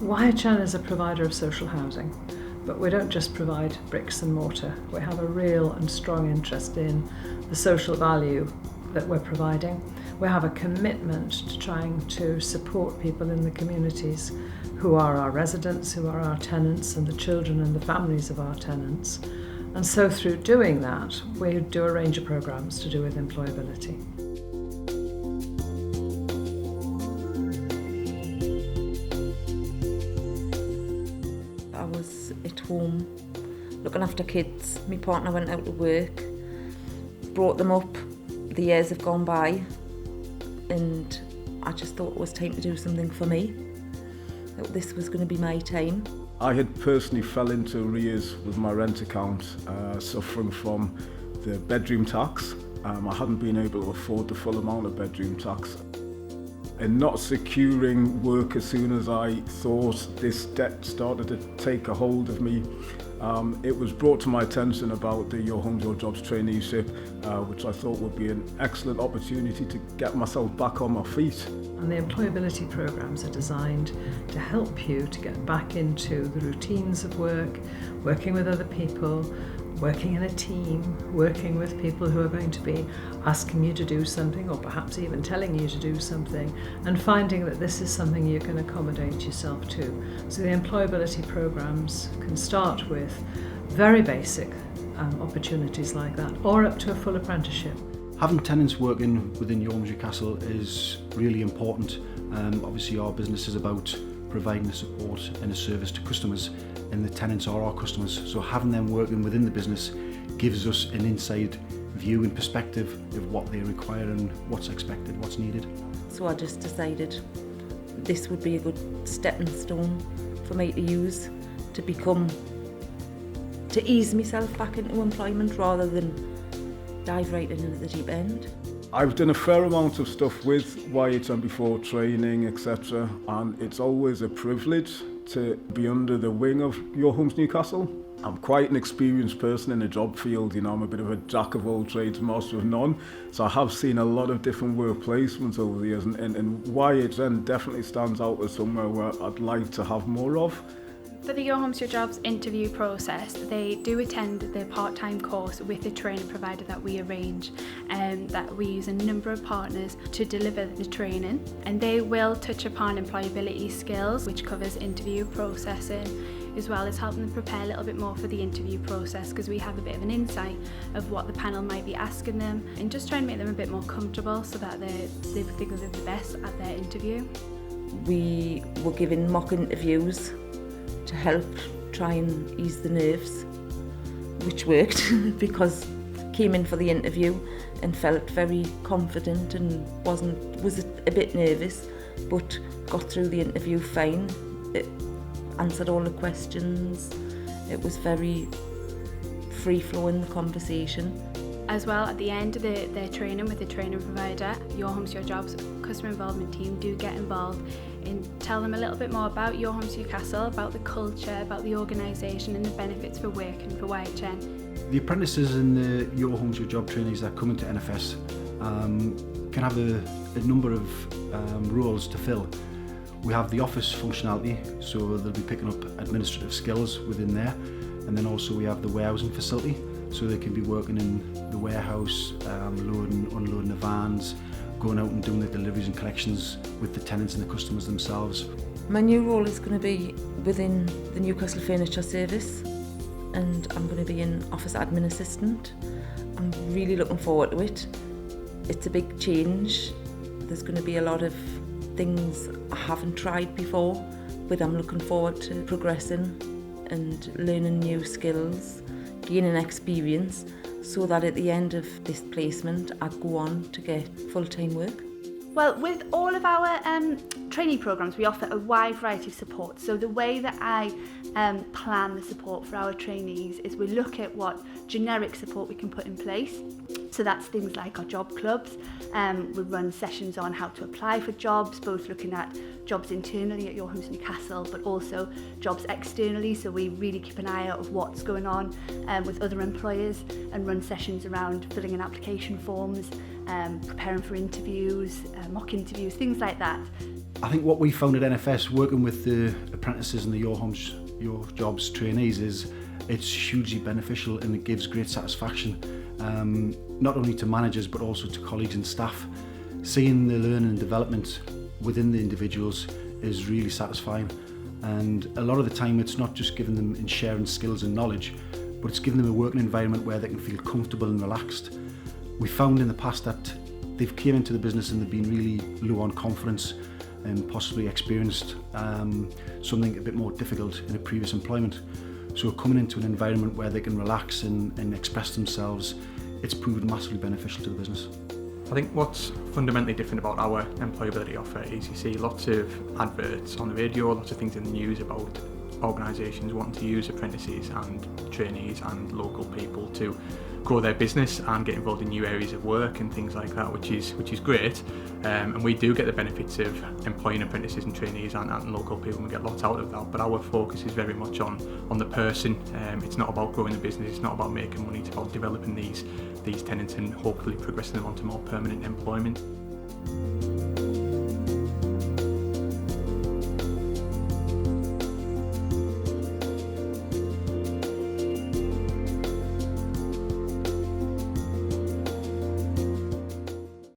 Wirechan is a provider of social housing, but we don't just provide bricks and mortar. We have a real and strong interest in the social value that we're providing. We have a commitment to trying to support people in the communities who are our residents, who are our tenants, and the children and the families of our tenants. And so through doing that, we do a range of programmes to do with employability. I was at home looking after kids. My partner went out to work, brought them up. The years have gone by and I just thought it was time to do something for me. That this was going to be my time. I had personally fell into arrears with my rent account, suffering from the bedroom tax. I hadn't been able to afford the full amount of bedroom tax. And not securing work as soon as I thought this debt started to take a hold of me. It was brought to my attention about the Your Homes, Your Jobs traineeship, which I thought would be an excellent opportunity to get myself back on my feet. And the employability programmes are designed to help you to get back into the routines of work, working with other people, working in a team, working with people who are going to be asking you to do something or perhaps even telling you to do something, and finding that this is something you can accommodate yourself to. So the employability programmes can start with very basic opportunities like that, or up to a full apprenticeship. Having tenants working within Your Homes Newcastle is really important. Obviously our business is about providing the support and a service to customers, and the tenants are our customers, so having them working within the business gives us an inside view and perspective of what they require and what's expected, what's needed. So I just decided this would be a good stepping stone for me to use to ease myself back into employment rather than dive right into the deep end. I've done a fair amount of stuff with YHM before, training, etc. And it's always a privilege to be under the wing of Your Homes Newcastle. I'm quite an experienced person in the job field, I'm a bit of a jack of all trades, master of none. So I have seen a lot of different work placements over the years, and YHM definitely stands out as somewhere where I'd like to have more of. For the Your Homes Your Jobs interview process, they do attend the part-time course with the training provider that we arrange, and that we use a number of partners to deliver the training, and they will touch upon employability skills, which covers interview processing, as well as helping them prepare a little bit more for the interview process, because we have a bit of an insight of what the panel might be asking them, and just try and make them a bit more comfortable so that they think they're the best at their interview. We were given mock interviews to help try and ease the nerves, which worked because came in for the interview and felt very confident and was a bit nervous, but got through the interview fine. It answered all the questions. It was very free-flowing, the conversation. As well, at the end of their training with the training provider, Your Homes Your Jobs customer involvement team do get involved and tell them a little bit more about Your Homes Newcastle, about the culture, about the organisation and the benefits for working for YHN. The apprentices and the Your Homes Your Job trainees that come into NFS can have a number of roles to fill. We have the office functionality, so they'll be picking up administrative skills within there, and then also we have the warehousing facility, so they can be working in the warehouse, loading, unloading the vans, going out and doing the deliveries and collections with the tenants and the customers themselves. My new role is going to be within the Newcastle Furniture Service, and I'm going to be an office admin assistant. I'm really looking forward to it. It's a big change. There's going to be a lot of things I haven't tried before, but I'm looking forward to progressing and learning new skills, gaining experience, so that at the end of this placement I go on to get full-time work. Well, with all of our training programmes, we offer a wide variety of support. So the way that I plan the support for our trainees is we look at what generic support we can put in place. So that's things like our job clubs. We run sessions on how to apply for jobs, both looking at jobs internally at Your Homes Newcastle, but also jobs externally. So we really keep an eye out of what's going on with other employers and run sessions around filling in application forms, preparing for interviews, mock interviews, things like that. I think what we found at NFS, working with the apprentices and the Your Homes, Your Jobs trainees, is it's hugely beneficial and it gives great satisfaction, not only to managers but also to colleagues and staff. Seeing the learning and development within the individuals is really satisfying, and a lot of the time it's not just giving them and sharing skills and knowledge, but it's giving them a working environment where they can feel comfortable and relaxed. We found in the past that they've came into the business and they've been really low on confidence and possibly experienced something a bit more difficult in a previous employment. So coming into an environment where they can relax and express themselves, it's proven massively beneficial to the business. I think what's fundamentally different about our employability offer is you see lots of adverts on the radio, lots of things in the news about organisations wanting to use apprentices and trainees and local people to grow their business and get involved in new areas of work and things like that, which is great. And we do get the benefits of employing apprentices and trainees and local people, and we get lots out of that. But our focus is very much on the person. It's not about growing the business, it's not about making money, it's about developing these tenants and hopefully progressing them onto more permanent employment.